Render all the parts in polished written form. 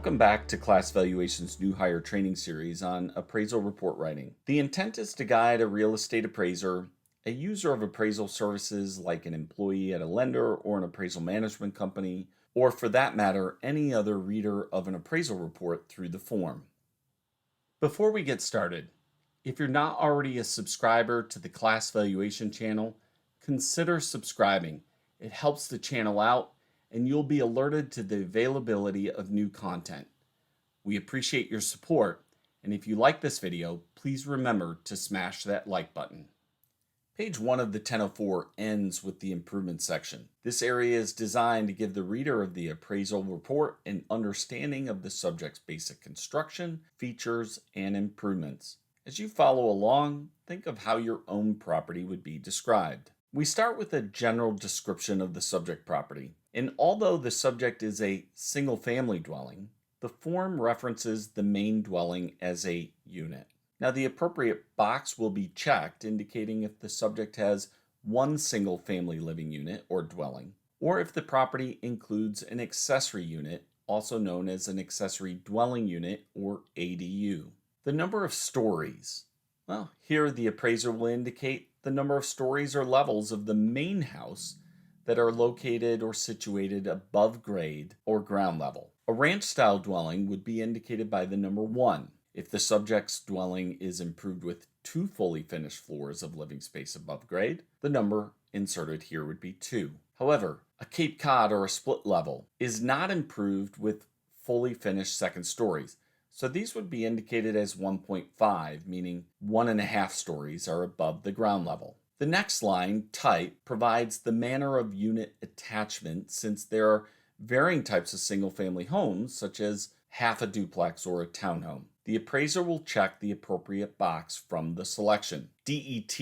Welcome back to Class Valuation's new hire training series on appraisal report writing. The intent is to guide a real estate appraiser, a user of appraisal services like an employee at a lender or an appraisal management company, or for that matter, any other reader of an appraisal report through the form. Before we get started, if you're not already a subscriber to the Class Valuation channel, consider subscribing. It helps the channel out, and you'll be alerted to the availability of new content. We appreciate your support, and if you like this video, please remember to smash that like button. Page 1 of the 1004 ends with the improvement section. This area is designed to give the reader of the appraisal report an understanding of the subject's basic construction, features, and improvements. As you follow along, think of how your own property would be described. We start with a general description of the subject property. And although the subject is a single-family dwelling, the form references the main dwelling as a unit. Now, the appropriate box will be checked, indicating if the subject has one single-family living unit or dwelling, or if the property includes an accessory unit, also known as an accessory dwelling unit or ADU. The number of stories. Well, here the appraiser will indicate the number of stories or levels of the main house that are located or situated above grade or ground level. A ranch-style dwelling would be indicated by the number 1. If the subject's dwelling is improved with 2 fully finished floors of living space above grade, the number inserted here would be 2. However, a Cape Cod or a split level is not improved with fully finished second stories, so these would be indicated as 1.5, meaning 1.5 stories are above the ground level. The next line, type, provides the manner of unit attachment since there are varying types of single-family homes, such as half a duplex or a townhome. The appraiser will check the appropriate box from the selection. DET,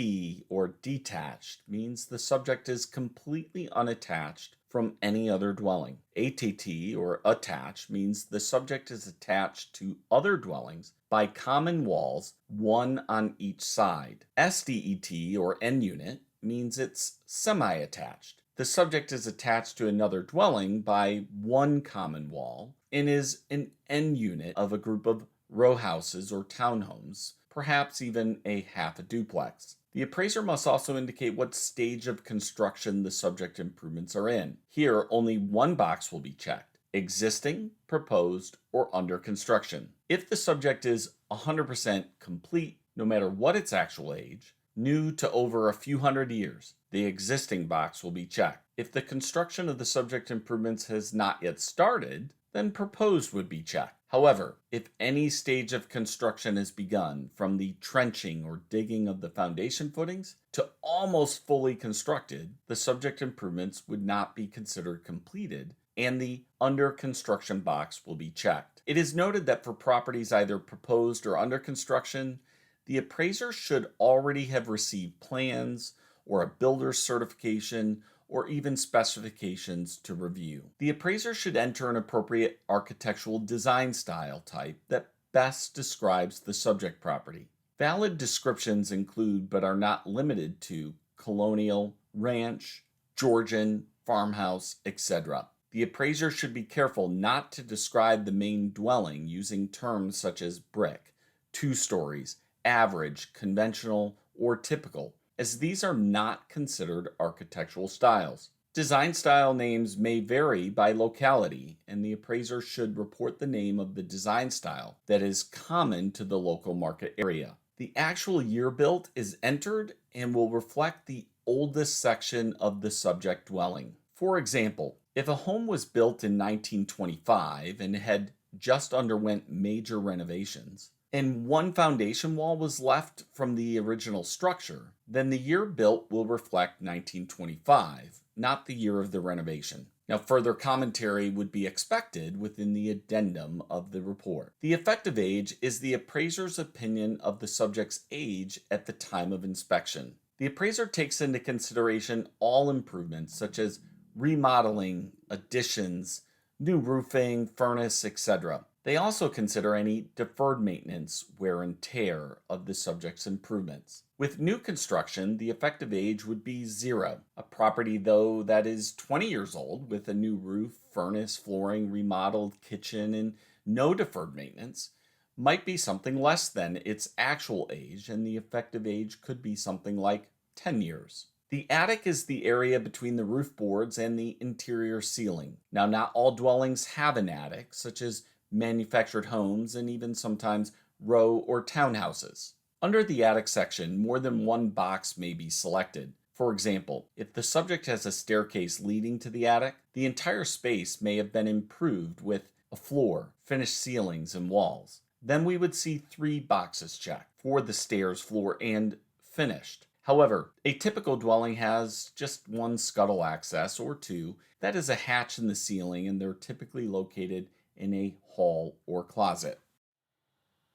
or detached, means the subject is completely unattached from any other dwelling. ATT, or attached, means the subject is attached to other dwellings by common walls, one on each side. SDET, or end unit, means it's semi-attached. The subject is attached to another dwelling by one common wall and is an end unit of a group of row houses or townhomes, perhaps even a half a duplex. The appraiser must also indicate what stage of construction the subject improvements are in. Here, only one box will be checked: existing, proposed, or under construction. If the subject is 100% complete, no matter what its actual age, new to over a few hundred years, the existing box will be checked. If the construction of the subject improvements has not yet started, then proposed would be checked. However, if any stage of construction has begun, from the trenching or digging of the foundation footings to almost fully constructed, the subject improvements would not be considered completed, and the under construction box will be checked. It is noted that for properties either proposed or under construction, the appraiser should already have received plans or a builder's certification or even specifications to review. The appraiser should enter an appropriate architectural design style type that best describes the subject property. Valid descriptions include, but are not limited to, colonial, ranch, Georgian, farmhouse, etc. The appraiser should be careful not to describe the main dwelling using terms such as brick, 2 stories, average, conventional, or typical, as these are not considered architectural styles. Design style names may vary by locality, and the appraiser should report the name of the design style that is common to the local market area. The actual year built is entered and will reflect the oldest section of the subject dwelling. For example, if a home was built in 1925 and had just underwent major renovations, and one foundation wall was left from the original structure, then the year built will reflect 1925, not the year of the renovation. Now, further commentary would be expected within the addendum of the report. The effective age is the appraiser's opinion of the subject's age at the time of inspection. The appraiser takes into consideration all improvements such as remodeling, additions, new roofing, furnace, etc. They also consider any deferred maintenance, wear and tear of the subject's improvements. With new construction, the effective age would be 0. A property, though, that is 20 years old with a new roof, furnace, flooring, remodeled kitchen, and No deferred maintenance might be something less than its actual age, and the effective age could be something like 10 years. The attic is the area between the roof boards and the interior ceiling. Now, not all dwellings have an attic, such as manufactured homes and even sometimes row or townhouses. Under the attic section, more than one box may be selected. For example, if the subject has a staircase leading to the attic, the entire space may have been improved with a floor, finished ceilings, and walls. Then we would see 3 boxes checked for the stairs, floor, and finished. However, a typical dwelling has just one scuttle access or 2. That is a hatch in the ceiling, and they're typically located in a hall or closet.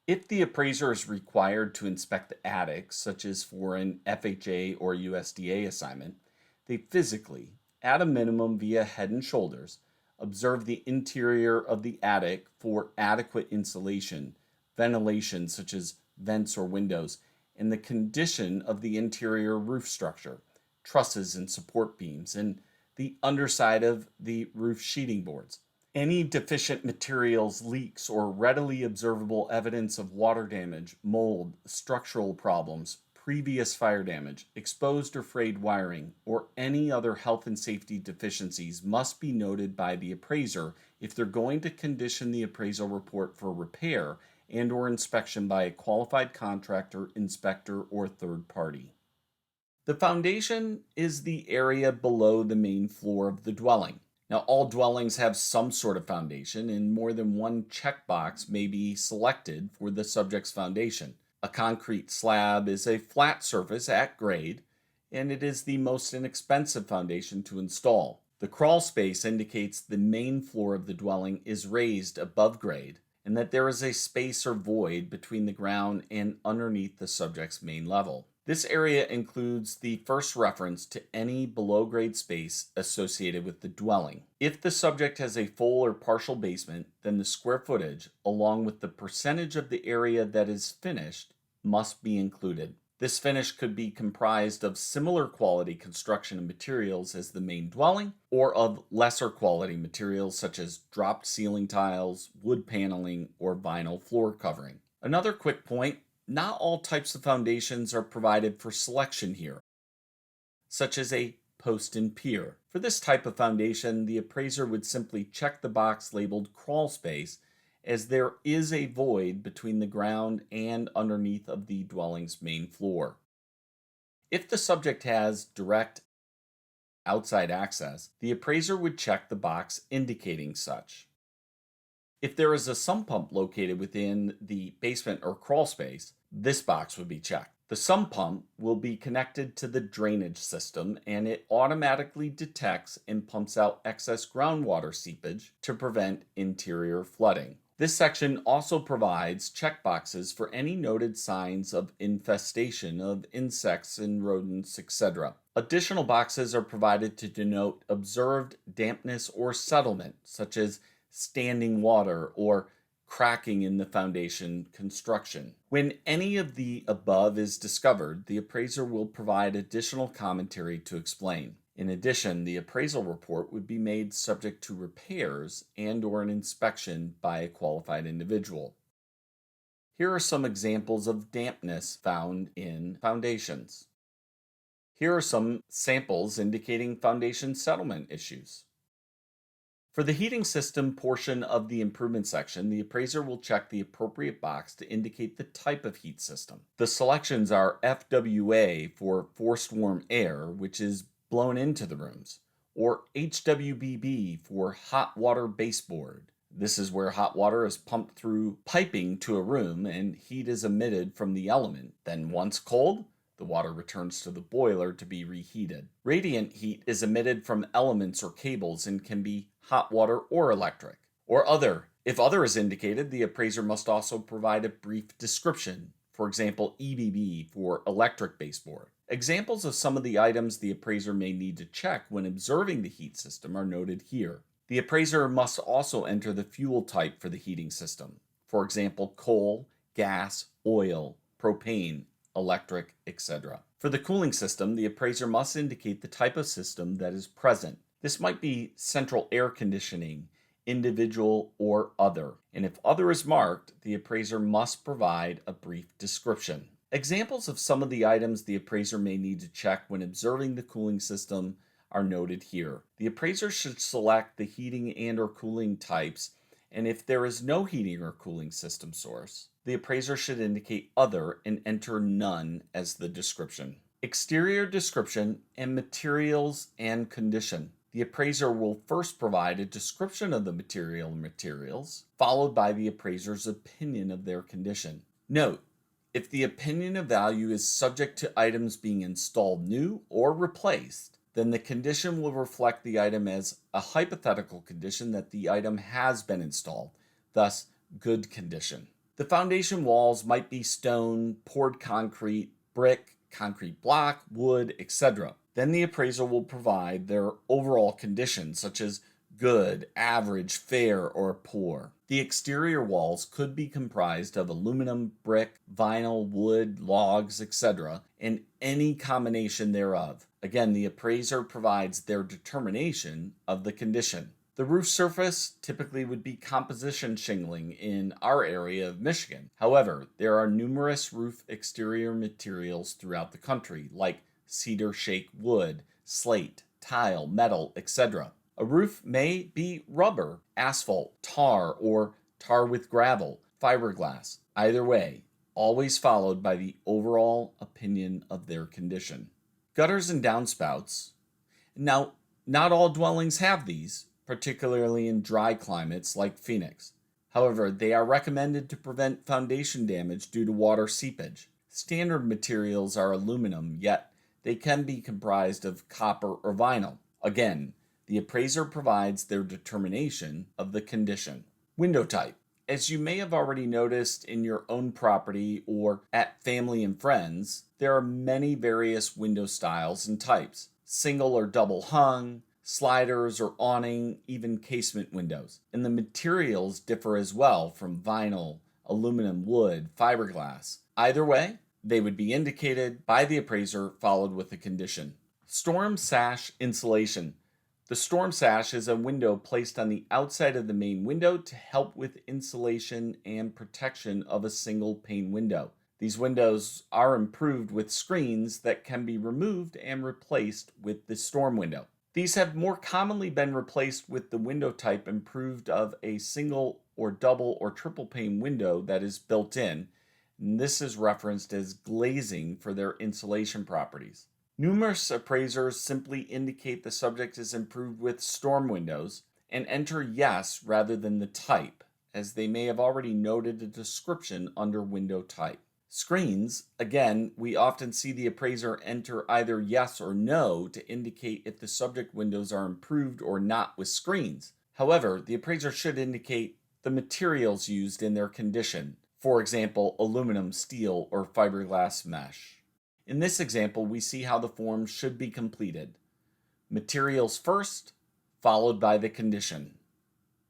If the appraiser is required to inspect the attic, such as for an FHA or USDA assignment, they physically, at a minimum via head and shoulders, observe the interior of the attic for adequate insulation, ventilation such as vents or windows, and the condition of the interior roof structure, trusses and support beams, and the underside of the roof sheeting boards. Any deficient materials, leaks, or readily observable evidence of water damage, mold, structural problems, previous fire damage, exposed or frayed wiring, or any other health and safety deficiencies must be noted by the appraiser if they're going to condition the appraisal report for repair and or inspection by a qualified contractor, inspector, or third party. The foundation is the area below the main floor of the dwelling. Now, all dwellings have some sort of foundation, and more than one checkbox may be selected for the subject's foundation. A concrete slab is a flat surface at grade, and it is the most inexpensive foundation to install. The crawl space indicates the main floor of the dwelling is raised above grade, and that there is a space or void between the ground and underneath the subject's main level. This area includes the first reference to any below grade space associated with the dwelling. If the subject has a full or partial basement, then the square footage, along with the percentage of the area that is finished, must be included. This finish could be comprised of similar quality construction and materials as the main dwelling, or of lesser quality materials such as dropped ceiling tiles, wood paneling, or vinyl floor covering. Another quick point: not all types of foundations are provided for selection here, such as a post and pier. For this type of foundation, the appraiser would simply check the box labeled crawl space, as there is a void between the ground and underneath of the dwelling's main floor. If the subject has direct outside access, the appraiser would check the box indicating such. If there is a sump pump located within the basement or crawl space, this box would be checked. The sump pump will be connected to the drainage system, and it automatically detects and pumps out excess groundwater seepage to prevent interior flooding. This section also provides checkboxes for any noted signs of infestation of insects and rodents, etc. Additional boxes are provided to denote observed dampness or settlement, such as standing water or cracking in the foundation construction. When any of the above is discovered, the appraiser will provide additional commentary to explain. In addition, the appraisal report would be made subject to repairs and or an inspection by a qualified individual. Here are some examples of dampness found in foundations. Here are some samples indicating foundation settlement issues. For the heating system portion of the improvement section, the appraiser will check the appropriate box to indicate the type of heat system. The selections are FWA for forced warm air, which is blown into the rooms, or HWBB for hot water baseboard. This is where hot water is pumped through piping to a room and heat is emitted from the element. Then once cold, the water returns to the boiler to be reheated. Radiant heat is emitted from elements or cables and can be hot water or electric, or other. If other is indicated, the appraiser must also provide a brief description. For example, EBB for electric baseboard. Examples of some of the items the appraiser may need to check when observing the heat system are noted here. The appraiser must also enter the fuel type for the heating system. For example, coal, gas, oil, propane, electric, etc. For the cooling system, the appraiser must indicate the type of system that is present. This might be central air conditioning, individual, or other. And if other is marked, the appraiser must provide a brief description. Examples of some of the items the appraiser may need to check when observing the cooling system are noted here. The appraiser should select the heating and or cooling types, and if there is no heating or cooling system source, the appraiser should indicate other and enter none as the description. Exterior description and materials and condition. The appraiser will first provide a description of the material and materials, followed by the appraiser's opinion of their condition. Note, if the opinion of value is subject to items being installed new or replaced, then the condition will reflect the item as a hypothetical condition that the item has been installed, thus good condition. The foundation walls might be stone, poured concrete, brick, concrete block, wood, etc. Then the appraiser will provide their overall condition, such as good, average, fair, or poor. The exterior walls could be comprised of aluminum, brick, vinyl, wood, logs, etc., and any combination thereof. Again, the appraiser provides their determination of the condition. The roof surface typically would be composition shingling in our area of Michigan. However, there are numerous roof exterior materials throughout the country, like cedar shake wood, slate, tile, metal, etc. A roof may be rubber, asphalt, tar, or tar with gravel, fiberglass. Either way, always followed by the overall opinion of their condition. Gutters and downspouts. Now, not all dwellings have these, particularly in dry climates like Phoenix. However, they are recommended to prevent foundation damage due to water seepage. Standard materials are aluminum, yet they can be comprised of copper or vinyl. Again, the appraiser provides their determination of the condition. Window type. As you may have already noticed in your own property or at family and friends, there are many various window styles and types. Single or double hung, sliders or awning, even casement windows. And the materials differ as well, from vinyl, aluminum, wood, fiberglass. Either way, they would be indicated by the appraiser, followed with a condition. Storm sash insulation. The storm sash is a window placed on the outside of the main window to help with insulation and protection of a single pane window. These windows are improved with screens that can be removed and replaced with the storm window. These have more commonly been replaced with the window type improved of a single or double or triple pane window that is built in, and this is referenced as glazing for their insulation properties. Numerous appraisers simply indicate the subject is improved with storm windows and enter yes rather than the type, as they may have already noted a description under window type. Screens, again, we often see the appraiser enter either yes or no to indicate if the subject windows are improved or not with screens. However, the appraiser should indicate the materials used in their condition, for example, aluminum, steel, or fiberglass mesh. In this example, we see how the form should be completed. Materials first, followed by the condition.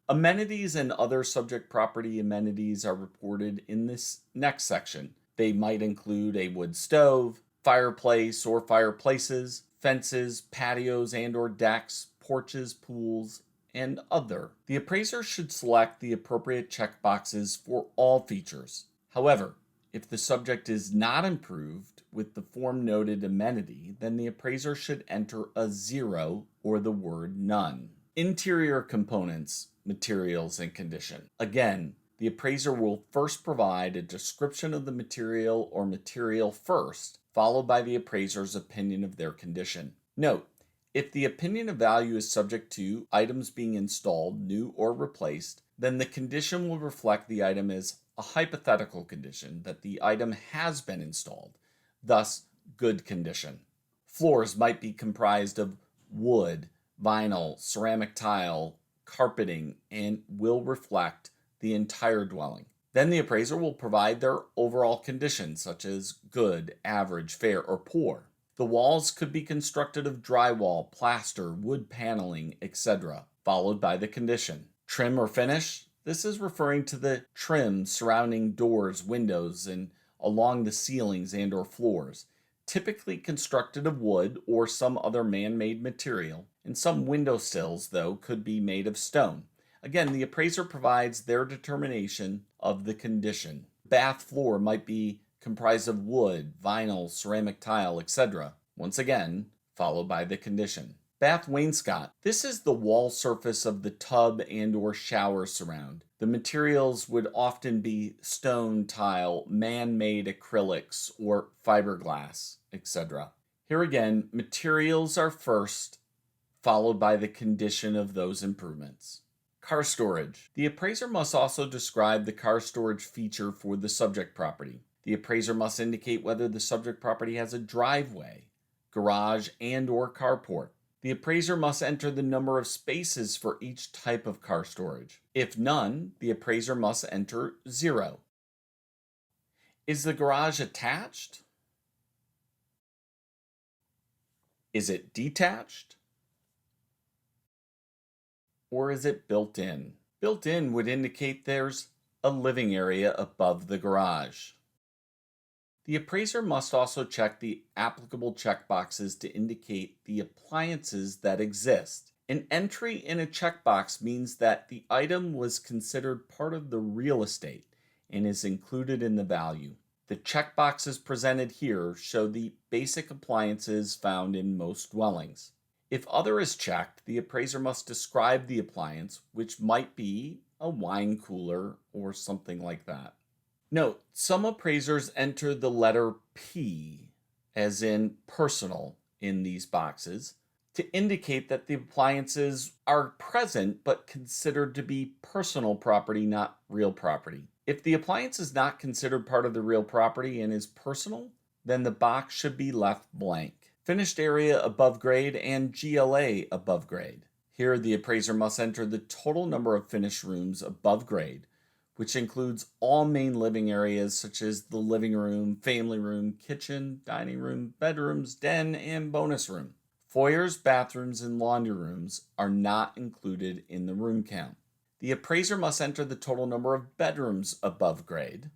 Amenities and other subject property amenities are reported in this next section. They might include a wood stove, fireplace or fireplaces, fences, patios and or decks, porches, pools, and other. The appraiser should select the appropriate checkboxes for all features. However, if the subject is not improved with the form noted amenity, then the appraiser should enter a 0 or the word none. Interior components, materials, and condition. Again, the appraiser will first provide a description of the material or material first, followed by the appraiser's opinion of their condition. Note, if the opinion of value is subject to items being installed, new or replaced, then the condition will reflect the item as a hypothetical condition that the item has been installed, thus good condition. Floors might be comprised of wood, vinyl, ceramic tile, carpeting, and will reflect the entire dwelling. Then the appraiser will provide their overall condition, such as good, average, fair, or poor. The walls could be constructed of drywall, plaster, wood paneling, etc., followed by the condition. Trim or finish? This is referring to the trim surrounding doors, windows, and along the ceilings and or floors, typically constructed of wood or some other man-made material, and some window sills, though, could be made of stone. Again, the appraiser provides their determination of the condition. Bath floor might be comprised of wood, vinyl, ceramic tile, etc. Once again, followed by the condition. Bath wainscot. This is the wall surface of the tub and or shower surround. The materials would often be stone, tile, man-made acrylics, or fiberglass, etc. Here again, materials are first, followed by the condition of those improvements. Car storage. The appraiser must also describe the car storage feature for the subject property. The appraiser must indicate whether the subject property has a driveway, garage, and or carport. The appraiser must enter the number of spaces for each type of car storage. If none, the appraiser must enter 0. Is the garage attached? Is it detached? Or is it built in? Built in would indicate there's a living area above the garage. The appraiser must also check the applicable checkboxes to indicate the appliances that exist. An entry in a checkbox means that the item was considered part of the real estate and is included in the value. The checkboxes presented here show the basic appliances found in most dwellings. If other is checked, the appraiser must describe the appliance, which might be a wine cooler or something like that. Note, some appraisers enter the letter P, as in personal, in these boxes, to indicate that the appliances are present but considered to be personal property, not real property. If the appliance is not considered part of the real property and is personal, then the box should be left blank. Finished area above grade and GLA above grade. Here, the appraiser must enter the total number of finished rooms above grade, which includes all main living areas such as the living room, family room, kitchen, dining room, bedrooms, den, and bonus room. Foyers, bathrooms, and laundry rooms are not included in the room count. The appraiser must enter the total number of bedrooms above grade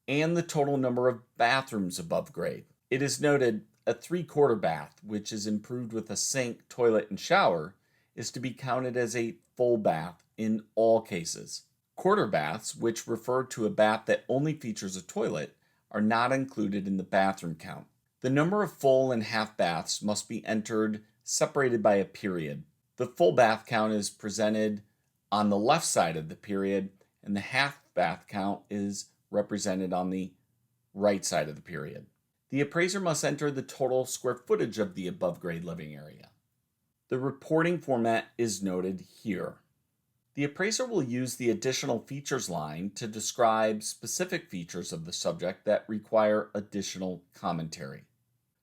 and the total number of bathrooms above grade. It is noted a 3/4 bath, which is improved with a sink, toilet, and shower, is to be counted as a full bath in all cases. Quarter baths, which refer to a bath that only features a toilet, are not included in the bathroom count. The number of full and half baths must be entered separated by a period. The full bath count is presented on the left side of the period, and the half bath count is represented on the right side of the period. The appraiser must enter the total square footage of the above grade living area. The reporting format is noted here. The appraiser will use the additional features line to describe specific features of the subject that require additional commentary.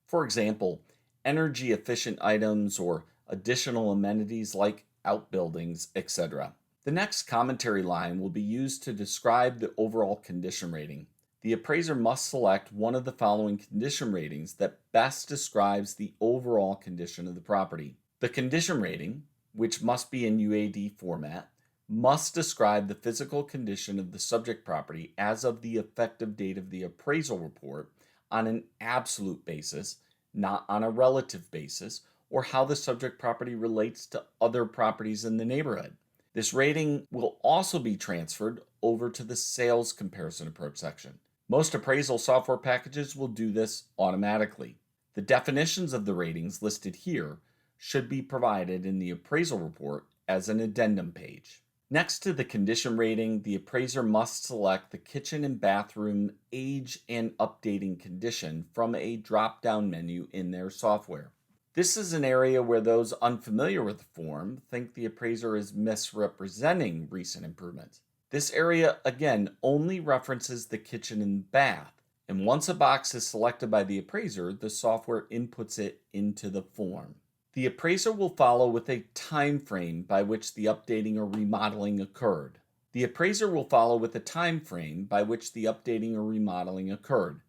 For example, energy efficient items or additional amenities like outbuildings, etc. The next commentary line will be used to describe the overall condition rating. The appraiser must select one of the following condition ratings that best describes the overall condition of the property. The condition rating, which must be in UAD format, must describe the physical condition of the subject property as of the effective date of the appraisal report on an absolute basis, not on a relative basis, or how the subject property relates to other properties in the neighborhood. This rating will also be transferred over to the sales comparison approach section. Most appraisal software packages will do this automatically. The definitions of the ratings listed here should be provided in the appraisal report as an addendum page. Next to the condition rating, the appraiser must select the kitchen and bathroom age and updating condition from a drop-down menu in their software. This is an area where those unfamiliar with the form think the appraiser is misrepresenting recent improvements. This area, again, only references the kitchen and bath, and once a box is selected by the appraiser, the software inputs it into the form. The appraiser will follow with a time frame by which the updating or remodeling occurred. The appraiser will follow with a time frame by which the updating or remodeling occurred.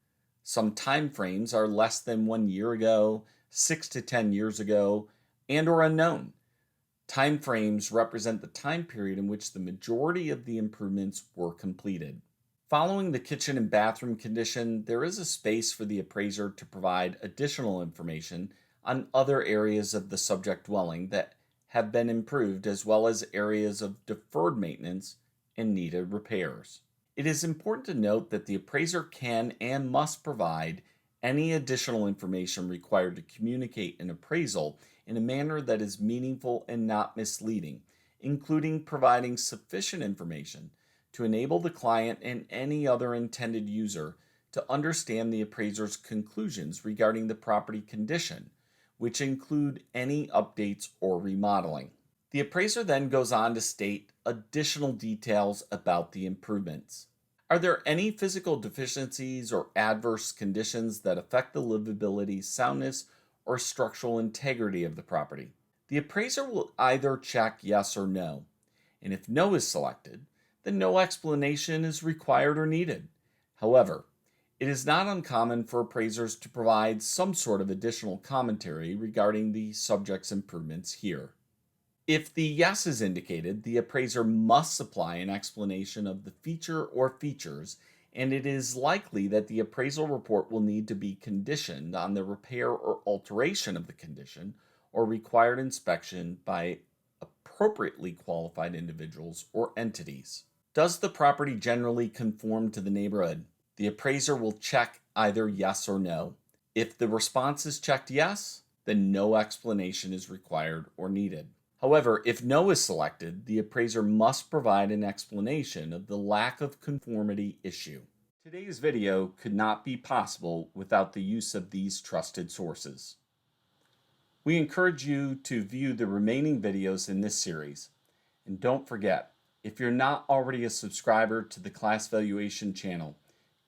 Some time frames are less than 1 year ago, 6 to 10 years ago, and or unknown. Time frames represent the time period in which the majority of the improvements were completed. Following the kitchen and bathroom condition, there is a space for the appraiser to provide additional information on other areas of the subject dwelling that have been improved, as well as areas of deferred maintenance and needed repairs. It is important to note that the appraiser can and must provide any additional information required to communicate an appraisal in a manner that is meaningful and not misleading, including providing sufficient information to enable the client and any other intended user to understand the appraiser's conclusions regarding the property condition, which include any updates or remodeling. The appraiser then goes on to state additional details about the improvements. Are there any physical deficiencies or adverse conditions that affect the livability, soundness, or structural integrity of the property? The appraiser will either check yes or no, and if no is selected, then no explanation is required or needed. However, it is not uncommon for appraisers to provide some sort of additional commentary regarding the subject's improvements here. If the yes is indicated, the appraiser must supply an explanation of the feature or features, and it is likely that the appraisal report will need to be conditioned on the repair or alteration of the condition or required inspection by appropriately qualified individuals or entities. Does the property generally conform to the neighborhood? The appraiser will check either yes or no. If the response is checked yes, then no explanation is required or needed. However, if no is selected, the appraiser must provide an explanation of the lack of conformity issue. Today's video could not be possible without the use of these trusted sources. We encourage you to view the remaining videos in this series. And don't forget, if you're not already a subscriber to the Class Valuation channel,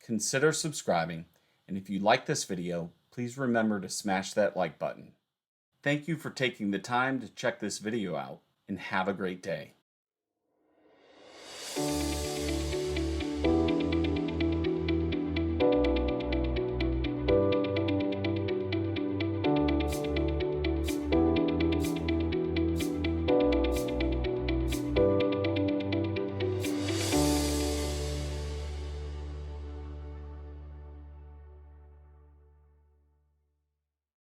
consider subscribing, and if you like this video, please remember to smash that like button. Thank you for taking the time to check this video out, and have a great day.